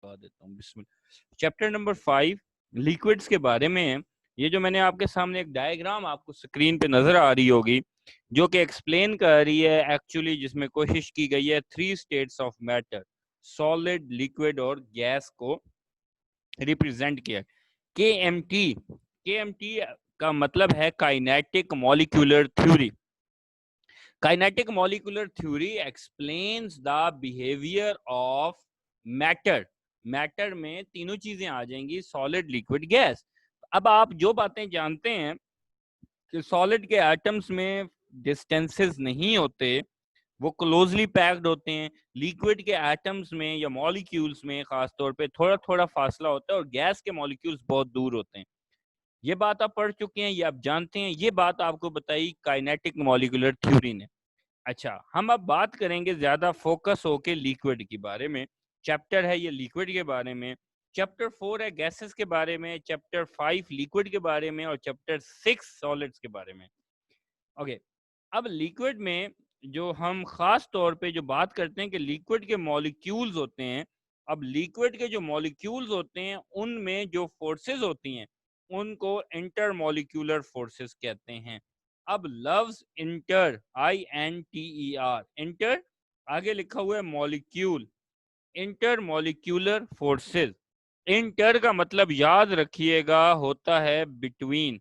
देता हूँ बिस्मिल्लाह। Chapter number 5 liquids के बारे में है। ये जो मैंने आपके सामने एक डायग्राम आपको स्क्रीन पे नजर आ रही होगी जो कि एक्सप्लेन कर रही है एक्चुअली, जिसमें कोशिश की गई है 3 states of matter, solid, liquid और गैस को रिप्रेजेंट किया। के का मतलब है kinetic molecular theory. Kinetic molecular theory explains the behaviour of matter. Matter में तीनों चीजें आ जाएंगी, सॉलिड, लिक्विड, गैस। अब आप जो बातें जानते हैं कि सॉलिड के एटम्स में डिस्टेंसेस नहीं होते, वो क्लोजली पैक्ड होते हैं। लिक्विड के एटम्स में या मॉलिक्यूल्स में खासतौर पे थोड़ा थोड़ा फासला होता है, और गैस के मॉलिक्यूल्स बहुत दूर होते हैं। ये बात आप पढ़ चुके हैं, ये आप जानते हैं। ये बात आपको बताई काइनेटिक मॉलिक्यूलर थ्योरी ने। अच्छा, हम अब बात करेंगे ज्यादा फोकस होके लिक्विड के बारे में। चैप्टर है ये लिक्विड के बारे में। चैप्टर 4 है गैसेस के बारे में, चैप्टर 5 लिक्विड के बारे में, और चैप्टर 6 सॉलिड्स के बारे में। ओके, अब लिक्विड में जो हम खास तौर पे जो बात करते हैं कि लिक्विड के मॉलिक्यूल्स होते हैं। अब लिक्विड के जो मॉलिक्यूल्स होते हैं उनमें जो फोर्सेस होती हैं उनको इंटर मॉलिक्यूलर फोर्सेस कहते हैं। अब लव्स इंटर, INTER, इंटर आगे लिखा हुआ है molecule, inter molecular forces. Inter का मतलब याद रखिएगा होता है बिटवीन।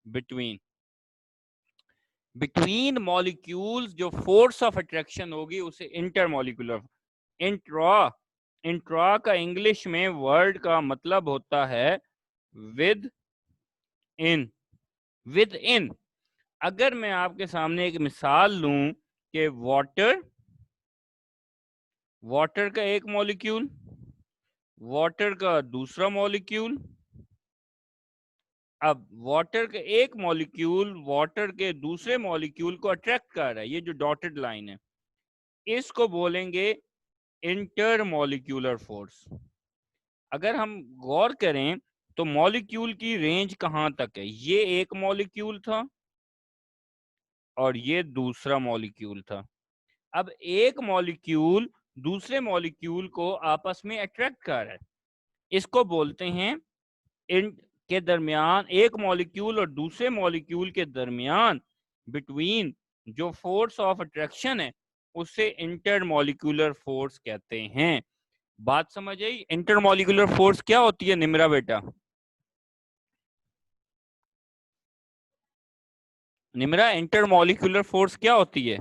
बिटवीन बिटवीन मॉलिक्यूल्स जो फोर्स ऑफ अट्रैक्शन होगी उसे इंटर मॉलिक्यूलर। इंट्रा, इंट्रा का इंग्लिश में वर्ड का मतलब होता है विद इन। With in. अगर मैं आपके सामने एक मिसाल लूं कि वाटर, वाटर का एक मॉलिक्यूल, वाटर का दूसरा मॉलिक्यूल। अब वाटर का एक मॉलिक्यूल वाटर के दूसरे मॉलिक्यूल को अट्रैक्ट कर रहा है, ये जो डॉटेड लाइन है इसको बोलेंगे इंटर मॉलिक्यूलर फोर्स। अगर हम गौर करें तो मॉलिक्यूल की रेंज कहां तक है, ये एक मॉलिक्यूल था और ये दूसरा मॉलिक्यूल था। अब एक मॉलिक्यूल दूसरे मॉलिक्यूल को आपस में अट्रैक्ट कर रहा है, इसको बोलते हैं इन के दरमियान, एक मॉलिक्यूल और दूसरे मॉलिक्यूल के दरमियान बिटवीन जो फोर्स ऑफ अट्रैक्शन है उसे इंटर मॉलिक्यूलर फोर्स कहते हैं। बात समझ आई? इंटर मॉलिक्यूलर फोर्स क्या होती है निमरा बेटा? निमरा, इंटर मॉलिक्यूलर फोर्स क्या होती है?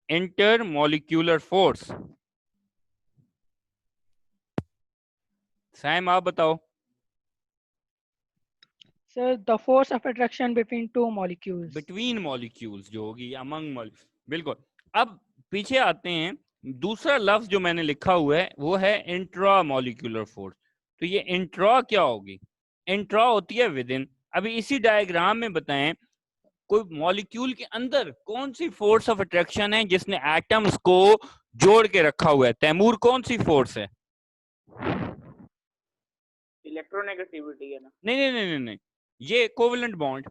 Inter molecular force. सैम आप बताओ। Sir, the force of attraction between two molecules. Between molecules जो होगी, अमंग मॉलिक्यूल्स, बिल्कुल। अब पीछे आते हैं, दूसरा लफ्ज जो मैंने लिखा हुआ है वो है इंट्रा मॉलिक्यूलर फोर्स। तो ये इंट्रा क्या होगी? इंट्रा होती है विद इन। अभी इसी डायग्राम में बताएं कोई मॉलिक्यूल के अंदर कौन सी फोर्स ऑफ अट्रैक्शन है जिसने एटम्स को जोड़ के रखा हुआ है? तैमूर, कौन सी फोर्स है? इलेक्ट्रोनेगेटिविटी है ना? नहीं नहीं नहीं नहीं नहीं, ये कोवेलेंट बॉन्ड।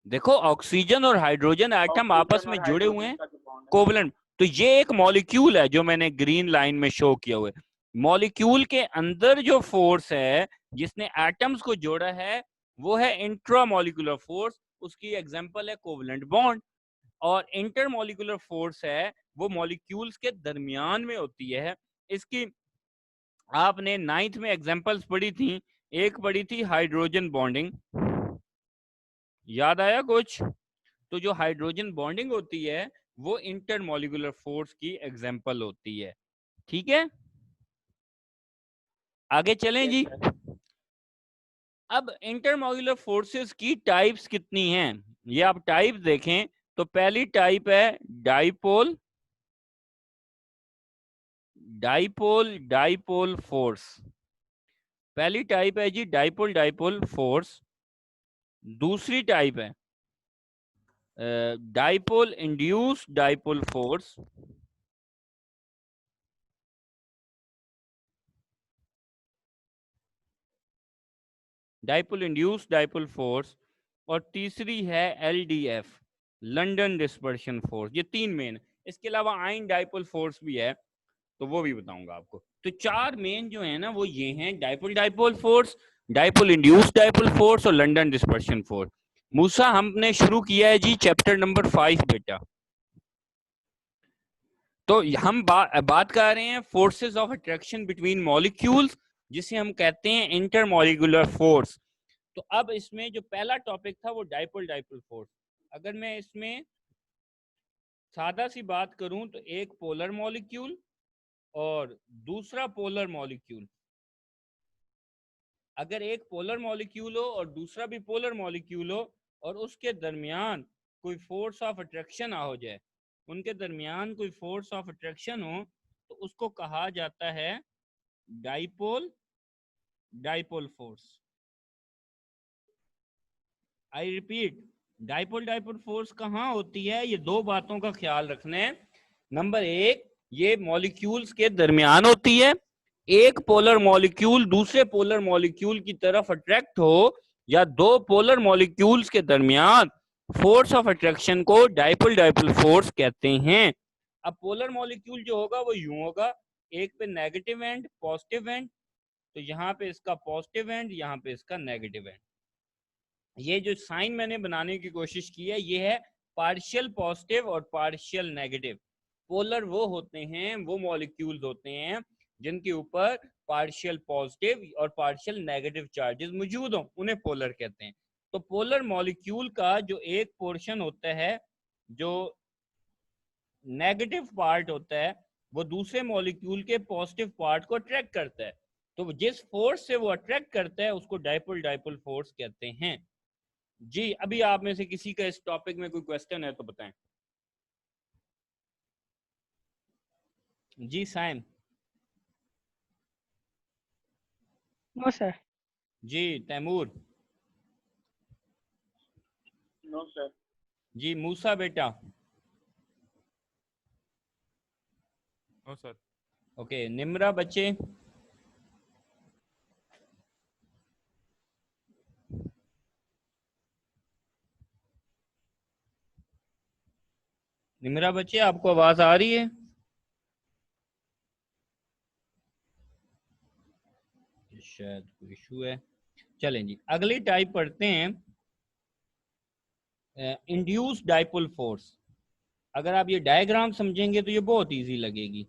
देखो ऑक्सीजन और हाइड्रोजन एटम आपस ऑक्सीजन में और जुड़े हुए हाइड्रोजन हैं, का जो बॉन्ड है। कोवेलेंट। तो ये एक मॉलिक्यूल है जो मैंने ग्रीन लाइन में शो किया हुआ है। मॉलिक्यूल के अंदर जो फोर्स है जिसने एटम्स को जोड़ा है वो है इंट्रा मॉलिक्यूलर फोर्स, उसकी एग्जांपल है कोवेलेंट बॉन्ड। और इंटर मॉलिक्यूलर फोर्स है वो मॉलिक्यूल्स के दरमियान में होती है। इसकी आपने 9th में एग्जांपल्स पढ़ी थी, एक पढ़ी थी हाइड्रोजन बॉन्डिंग, याद आया कुछ? तो जो हाइड्रोजन बॉन्डिंग होती है वो इंटर मॉलिक्यूलर फोर्स की एग्जांपल होती है। ठीक है, आगे चलें यस जी। सर। अब इंटरमॉलिक्यूलर फोर्सेस की टाइप्स कितनी हैं, ये आप टाइप देखें तो पहली टाइप है डाइपोल, डाइपोल डाइपोल फोर्स। पहली टाइप है जी डाइपोल डाइपोल फोर्स। दूसरी टाइप है dipole induce dipole force. Dipole induce dipole force. और तीसरी है LDF, लंदन डिस्पर्शन फोर्स। ये तीन मेन। इसके अलावा आइन डाइपोल फोर्स भी है। तो वो भी बताऊंगा आपको। तो चार मेन जो है ना वो ये हैं, dipole dipole force, dipole induced dipole force और लंदन डिस्पर्शन फोर्स। मूसा हमने शुरू किया है जी चैप्टर नंबर 5 बेटा। तो हम बात कर रहे हैं forces of attraction between molecules, जिसे हम कहते हैं इंटरमॉलिक्यूलर फोर्स। तो अब इसमें जो पहला टॉपिक था वो डाइपोल डाइपोल फोर्स। अगर मैं इसमें सादा सी बात करूं तो एक पोलर मॉलिक्यूल और दूसरा पोलर मॉलिक्यूल, अगर एक पोलर मॉलिक्यूल हो और दूसरा भी पोलर मॉलिक्यूल हो और उसके दरमियान कोई फोर्स ऑफ अट्रैक्शन हो जाए, उनके दरमियान कोई फोर्स ऑफ अट्रैक्शन हो, तो उसको कहा जाता है dipole dipole force. I repeat, dipole dipole force कहाँ होती है? ये दो बातों का ख्याल रखना है। नंबर एक, ये मॉलिक्यूल्स के दरमियान होती है। एक पोलर मॉलिक्यूल दूसरे पोलर मॉलिक्यूल की तरफ अट्रैक्ट हो या दो पोलर मॉलिक्यूल्स के दरमियान फोर्स ऑफ अट्रैक्शन को डाइपोल डाइपोल फोर्स कहते हैं। अब पोलर मॉलिक्यूल जो होगा वो यूं होगा, एक पे नेगेटिव एंड पॉजिटिव एंड, तो यहाँ पे इसका पॉजिटिव एंड, यहाँ पे इसका नेगेटिव एंड। ये जो साइन मैंने बनाने की कोशिश की है ये है पार्शियल पॉजिटिव और पार्शियल नेगेटिव। पोलर वो होते हैं, वो मॉलिक्यूल्स होते हैं जिनके ऊपर पार्शियल पॉजिटिव और पार्शियल नेगेटिव चार्जेस मौजूद हों, उन्हें पोलर कहते हैं। तो पोलर मॉलिक्यूल का जो एक पोर्शन होता है, जो नेगेटिव पार्ट होता है, वो दूसरे मॉलिक्यूल के पॉजिटिव पार्ट को अट्रैक्ट करता है। तो जिस फोर्स से वो अट्रैक्ट करता है उसको डाइपोल डाइपोल फोर्स कहते हैं। जी, अभी आप में से किसी का इस टॉपिक में कोई क्वेश्चन है तो बताएं। जी साइम। No, sir. जी तैमूर। No sir. जी मूसा बेटा। No sir. ओके निम्रा बच्चे। निम्रा बच्चे आपको आवाज आ रही है? शायद कोई इशू है। चलें जी अगली टाइप पढ़ते हैं, इंड्यूस्ड डाइपोल फोर्स। अगर आप ये डायग्राम समझेंगे तो ये बहुत इजी लगेगी।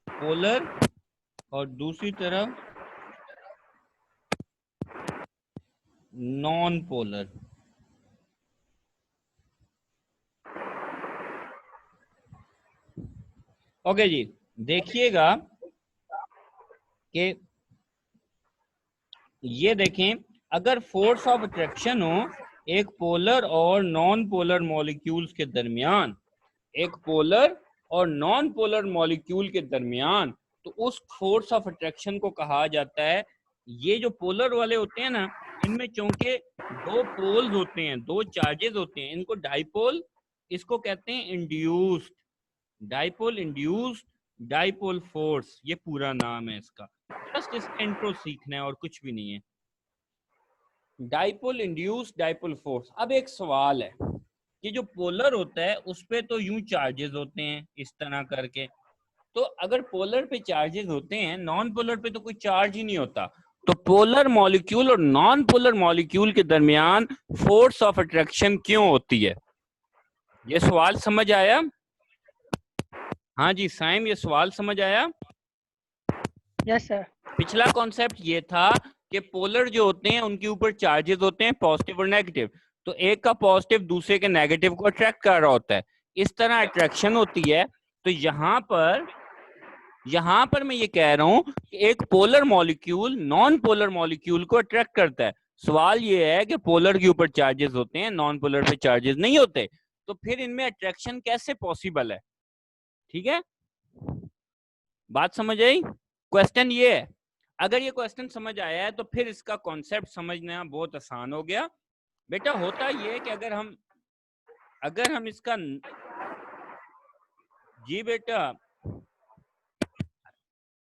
पोलर और दूसरी तरफ नॉन पोलर। ओके जी, देखिएगा कि ये देखें, अगर फोर्स ऑफ अट्रैक्शन हो एक पोलर और नॉन पोलर मॉलिक्यूल्स के दरमियान, एक पोलर और नॉन पोलर मॉलिक्यूल के दरमियान, तो उस फोर्स ऑफ अट्रैक्शन को कहा जाता है, ये जो पोलर वाले होते हैं ना, इनमें चूंकि दो पोल्स होते हैं, दो चार्जेस होते हैं, इनको डाइपोल, इसको कहते हैं induced dipole, induced dipole force, ये पूरा नाम है इसका। जस्ट इसका इंट्रो सीखना है और कुछ भी नहीं है। Dipole induced dipole force. अब एक सवाल है कि जो पोलर होता है उस पे तो यूं चार्जेस होते हैं इस तरह करके, तो अगर पोलर पे चार्जेस होते हैं, नॉन पोलर पे तो कोई चार्ज ही नहीं होता, तो पोलर मॉलिक्यूल और नॉन पोलर मॉलिक्यूल के दरमियान फोर्स ऑफ अट्रैक्शन क्यों होती है? ये सवाल समझ आया? हाँ जी साइम, ये सवाल समझ आया? Yes, sir. पिछला कॉन्सेप्ट ये था कि पोलर जो होते हैं उनके ऊपर चार्जेस होते हैं पॉजिटिव और नेगेटिव, तो एक का पॉजिटिव दूसरे के नेगेटिव को अट्रैक्ट कर रहा होता है, इस तरह अट्रैक्शन होती है। तो यहाँ पर मैं ये कह रहा हूं कि एक polar molecule non polar molecule को अट्रैक्ट करता है। सवाल ये है कि पोलर के ऊपर चार्जेस होते हैं, नॉन पोलर पे चार्जेस नहीं होते, तो फिर इनमें अट्रैक्शन कैसे पॉसिबल है? ठीक है, बात समझ आई? क्वेश्चन ये है, अगर ये क्वेश्चन समझ आया है तो फिर इसका कॉन्सेप्ट समझना बहुत आसान हो गया। बेटा होता ये है कि अगर हम इसका, जी बेटा,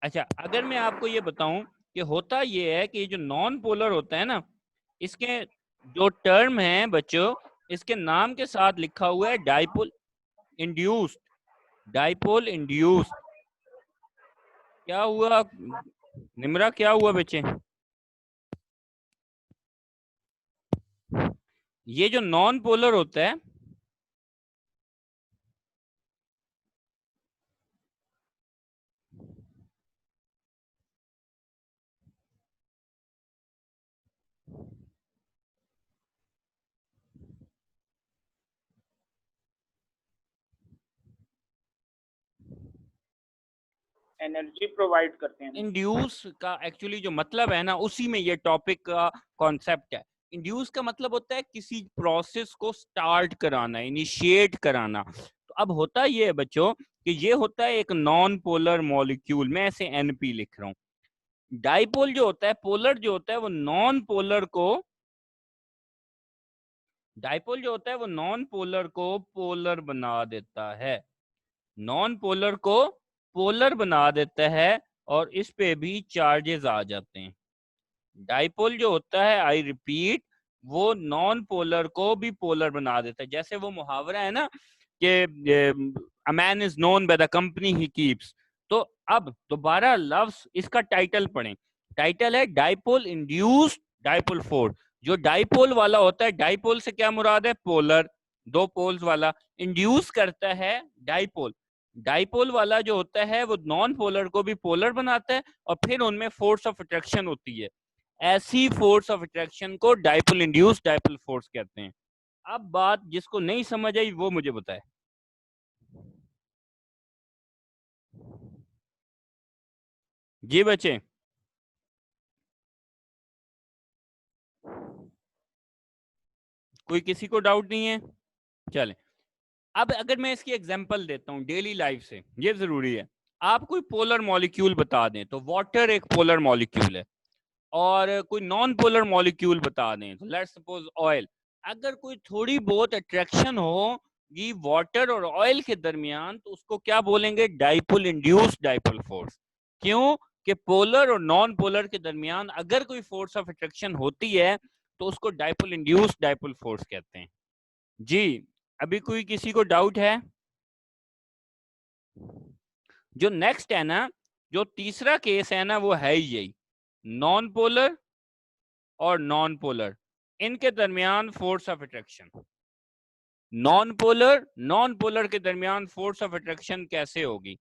अच्छा अगर मैं आपको ये बताऊं कि होता ये है कि ये जो नॉन पोलर होता है ना, इसके जो टर्म है बच्चों, इसके नाम के साथ लिखा हुआ है डाइपोल इंड्यूस्ड। डाइपोल इंड्यूस्ड क्या हुआ निमरा, क्या हुआ बच्चे? ये जो नॉन पोलर होता है, एनर्जी प्रोवाइड करते हैं ना। इंड्यूस का एक्चुअली जो मतलब है ना, उसी में ये टॉपिक का कॉन्सेप्ट है। इंड्यूस का मतलब होता है किसी प्रोसेस को स्टार्ट कराना, इनिशिएट कराना। तो अब होता ये है बच्चों कि ये होता है एक नॉन पोलर मॉलिक्यूल, मैं ऐसे एनपी लिख रहा हूँ। डाइपोल जो होता है, पोलर जो होता है, वो नॉन पोलर को, डाइपोल जो होता है वो नॉन पोलर को पोलर बना देता है, नॉन पोलर को पोलर बना देता है, और इस पे भी चार्जेस आ जाते हैं। डाइपोल जो होता है, आई रिपीट, वो नॉन पोलर को भी पोलर बना देता है। जैसे वो मुहावरा है ना कि a man is known by the company he keeps. तो अब दोबारा लफ्ज इसका टाइटल पढ़ें। टाइटल है डाइपोल इंड्यूस्ड डाइपोल फोर्स। जो डाइपोल वाला होता है, डाइपोल से क्या मुराद है? पोलर, दो पोल्स वाला। इंड्यूस करता है डाइपोल। डाइपोल वाला जो होता है वो नॉन पोलर को भी पोलर बनाता है, और फिर उनमें फोर्स ऑफ अट्रैक्शन होती है। ऐसी फोर्स ऑफ अट्रैक्शन को डाइपोल इंड्यूस्ड डाइपोल फोर्स कहते हैं। अब बात जिसको नहीं समझ आई वो मुझे बताए। जी बच्चे, कोई किसी को डाउट नहीं है? चले, अब अगर मैं इसकी एग्जांपल देता हूं डेली लाइफ से, ये जरूरी है। आप कोई पोलर मॉलिक्यूल बता दें, तो वाटर एक पोलर मॉलिक्यूल है, और कोई नॉन पोलर मॉलिक्यूल बता दें, तो लेट्स सपोज ऑयल। अगर कोई थोड़ी बहुत अट्रैक्शन होगी वाटर और ऑयल के दरमियान, तो उसको क्या बोलेंगे? Dipole induced dipole force. क्यों? कि पोलर और नॉन पोलर के दरमियान अगर कोई फोर्स ऑफ अट्रैक्शन होती है, तो उसको डाइपोल इंड्यूस्ड डाइपोल फोर्स कहते हैं। जी, अभी कोई किसी को डाउट है? जो नेक्स्ट है ना, जो तीसरा केस है ना, वो है यही, नॉन पोलर और नॉन पोलर, इनके दरमियान force of attraction. Non polar के दरमियान फोर्स ऑफ अट्रैक्शन कैसे होगी?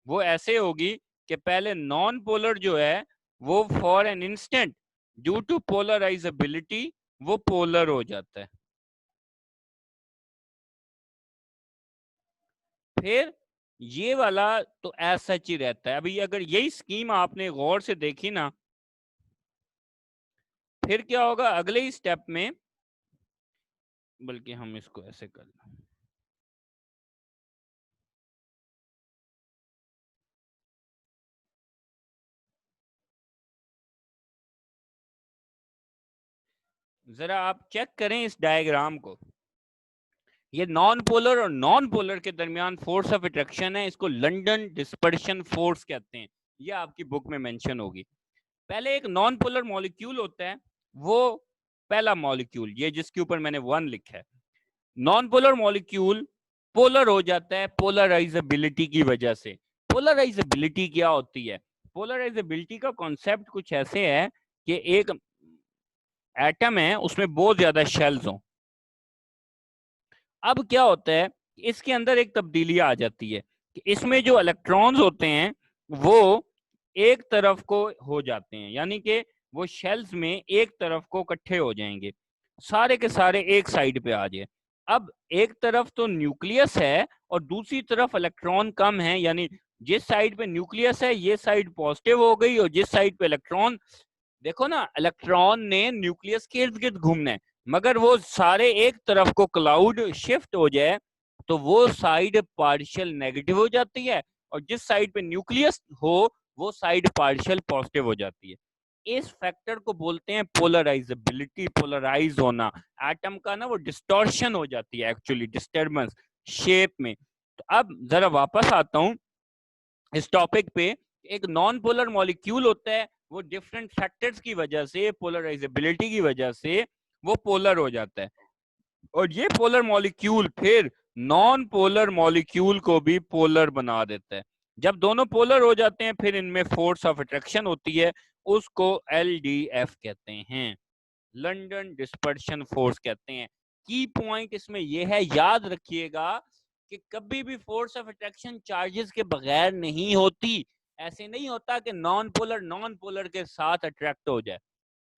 वो ऐसे होगी कि पहले नॉन पोलर जो है वो for an instant due to polarisability वो पोलर हो जाता है। फिर ये वाला तो एज सच ही रहता है। अभी अगर यही स्कीम आपने गौर से देखी ना, फिर क्या होगा अगले ही स्टेप में, बल्कि हम इसको ऐसे कर लें, जरा आप चेक करें इस डायग्राम को। ये नॉन पोलर और नॉन पोलर के दरमियान फोर्स ऑफ अट्रैक्शन है, इसको लंदन डिस्पर्शन फोर्स कहते हैं। ये आपकी बुक में मेंशन होगी। पहले एक नॉन पोलर मॉलिक्यूल होता है, वो पहला मॉलिक्यूल, ये जिसके ऊपर मैंने 1 लिखा है। नॉन पोलर मॉलिक्यूल पोलर हो जाता है पोलराइजेबिलिटी की वजह से। पोलराइजेबिलिटी क्या होती है? पोलराइजेबिलिटी का कॉन्सेप्ट कुछ ऐसे है कि एक एटम है, उसमें बहुत ज्यादा शेल्स हों। अब क्या होता है, इसके अंदर एक तब्दीली आ जाती है कि इसमें जो इलेक्ट्रॉन्स होते हैं वो एक तरफ को हो जाते हैं, यानी कि वो शेल्स में एक तरफ को इकट्ठे हो जाएंगे, सारे के सारे एक साइड पे आ जाए। अब एक तरफ तो न्यूक्लियस है और दूसरी तरफ इलेक्ट्रॉन कम है, यानी जिस साइड पे न्यूक्लियस है ये साइड पॉजिटिव हो गई, और जिस साइड पे इलेक्ट्रॉन, देखो ना, इलेक्ट्रॉन ने न्यूक्लियस के इर्द गिर्द घूमना है, मगर वो सारे एक तरफ को क्लाउड शिफ्ट हो जाए तो वो साइड पार्शियल नेगेटिव हो जाती है, और जिस साइड पे न्यूक्लियस हो वो साइड पार्शियल पॉजिटिव हो जाती है। इस फैक्टर को बोलते हैं पोलराइजेबिलिटी, पोलराइज होना। एटम का ना वो डिस्टॉर्शन हो जाती है, एक्चुअली डिस्टर्बेंस शेप में। तो अब जरा वापस आता हूं इस टॉपिक पे। एक नॉन पोलर मॉलिक्यूल होता है वो डिफरेंट फैक्टर्स की वजह से, पोलराइजेबिलिटी की वजह से वो पोलर हो जाता है, और ये पोलर मॉलिक्यूल फिर नॉन पोलर मॉलिक्यूल को भी पोलर बना देता है। जब दोनों पोलर हो जाते हैं फिर इनमें फोर्स ऑफ अट्रैक्शन होती है, उसको LDF कहते हैं, लंदन डिस्पर्शन फोर्स कहते हैं। की पॉइंट इसमें यह है, याद रखिएगा कि कभी भी फोर्स ऑफ अट्रैक्शन चार्जेस के बगैर नहीं होती। ऐसे नहीं होता कि नॉन पोलर के साथ अट्रैक्ट हो जाए।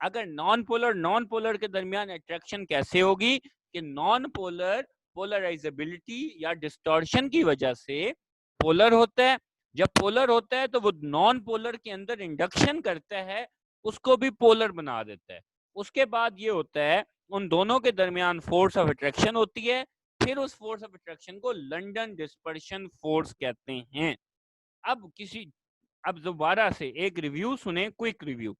अगर नॉन पोलर के दरमियान अट्रैक्शन कैसे होगी कि नॉन पोलर पोलराइजेबिलिटी या डिस्टॉर्शन की वजह से पोलर होता है। जब पोलर होता है तो वो नॉन पोलर के अंदर इंडक्शन करता है, उसको भी पोलर बना देता है। उसके बाद ये होता है, उन दोनों के दरमियान फोर्स ऑफ अट्रैक्शन होती है, फिर उस फोर्स ऑफ अट्रैक्शन को लंदन डिस्पर्शन फोर्स कहते हैं। अब दोबारा से एक रिव्यू सुने, क्विक रिव्यू।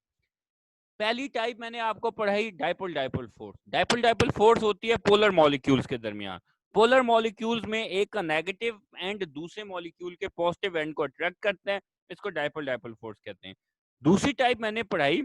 पहली टाइप मैंने आपको पढ़ाई dipole dipole force. Dipole dipole force होती है पोलर मॉलिक्यूल्स के दरमियान। पोलर मॉलिक्यूल्स में एक का नेगेटिव एंड दूसरे मॉलिक्यूल के पॉजिटिव एंड को अट्रैक्ट करते हैं, इसको डाइपोल डाइपोल फोर्स कहते हैं। दूसरी टाइप मैंने पढ़ाई,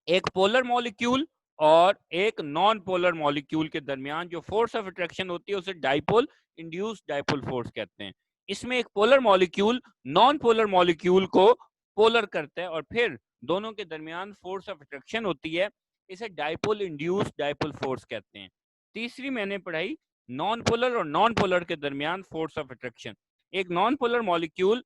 एक पोलर मॉलिक्यूल और एक नॉन पोलर मॉलिक्यूल के दरमियान जो फोर्स ऑफ अट्रैक्शन होती है उसे डाइपोल इंड्यूस्ड डाइपोल फोर्स कहते हैं। इसमें एक polar molecule non polar molecule को पोलर करता है और फिर दोनों के दरमियान फोर्स ऑफ अट्रैक्शन होती है, इसे डाइपोल इंड्यूस्ड डाइपोल फोर्स कहते हैं। तीसरी मैंने पढ़ाई नॉन पोलर और नॉन पोलर के दरमियान फोर्स ऑफ अट्रैक्शन। एक non polar molecule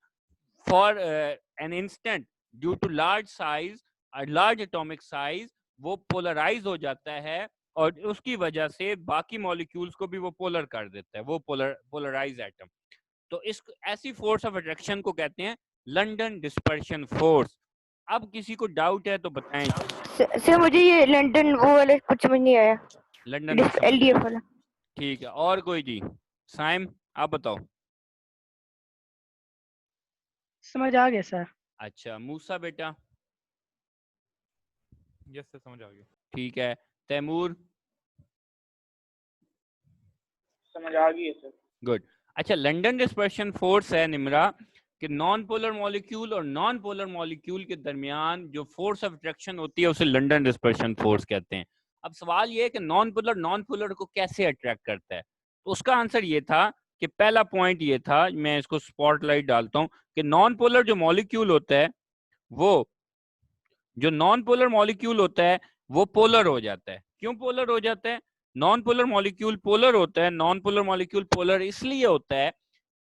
for an instant due to large atomic size वो पोलराइज हो जाता है और उसकी वजह से बाकी मॉलिक्यूल्स को भी वो पोलर कर देता है, वो पोलराइज एटम। तो इस ऐसी फोर्स ऑफ अट्रैक्शन को कहते हैं लंदन डिस्पर्शन फोर्स। अब किसी को डाउट है तो बताएं। सर मुझे ये लंदन वो वाला कुछ समझ नहीं आया, लंदन LDF वाला। ठीक है, और कोई जी? साइम आप बताओ। समझ आ गया सर। अच्छा मूसा बेटा? यस सर, समझ आ गया। ठीक है, तैमूर? समझ आ गई है सर। गुड। अच्छा, लंदन डिस्पर्शन फोर्स है निमरा कि नॉन पोलर मॉलिक्यूल और नॉन पोलर मॉलिक्यूल के दरमियान जो फोर्स ऑफ अट्रैक्शन होती है उसे लंदन डिस्पर्शन फोर्स कहते हैं। अब सवाल ये है कि नॉन पोलर को कैसे अट्रैक्ट करता है, तो उसका आंसर ये था कि पहला पॉइंट ये था, मैं इसको स्पॉटलाइट डालता हूं, कि नॉन पोलर जो मॉलिक्यूल होता है वो जो नॉन पोलर मॉलिक्यूल होता है वो पोलर हो जाता है। क्यों पोलर हो जाता है? नॉन पोलर मॉलिक्यूल पोलर होता है। नॉन पोलर मॉलिक्यूल पोलर इसलिए होता है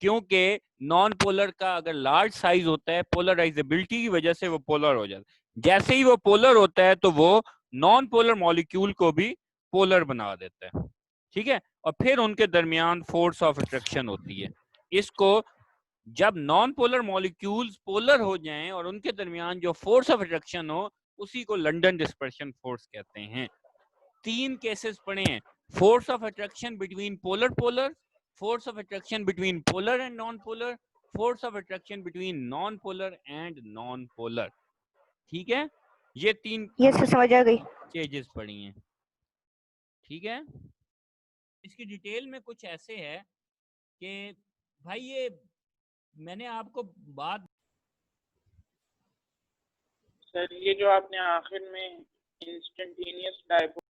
क्योंकि नॉन पोलर का अगर लार्ज साइज होता है, पोलराइजेबिलिटी की वजह से वो पोलर हो जाता है। जैसे ही वो पोलर होता है तो वो नॉन पोलर मॉलिक्यूल को भी पोलर बना देता है, ठीक है, और फिर उनके दरमियान फोर्स ऑफ अट्रैक्शन होती है। इसको जब नॉन पोलर मॉलिक्यूल्स पोलर हो जाएं और उनके दरमियान जो फोर्स ऑफ अट्रैक्शन हो उसी को लंदन डिस्पर्शन फोर्स कहते हैं। 3 केसेस पढ़े हैं, force of attraction between polar, force of attraction between polar and non polar, force of attraction between non polar and non polar. ठीक है, ये 3 यस सर, समझ आ गई। स्टेजेस पढ़ी हैं, ठीक है। इसकी डिटेल में कुछ ऐसे है कि भाई ये मैंने आपको बात, सर ये जो आपने आखिर में इंस्टेंटेनियस डायपोल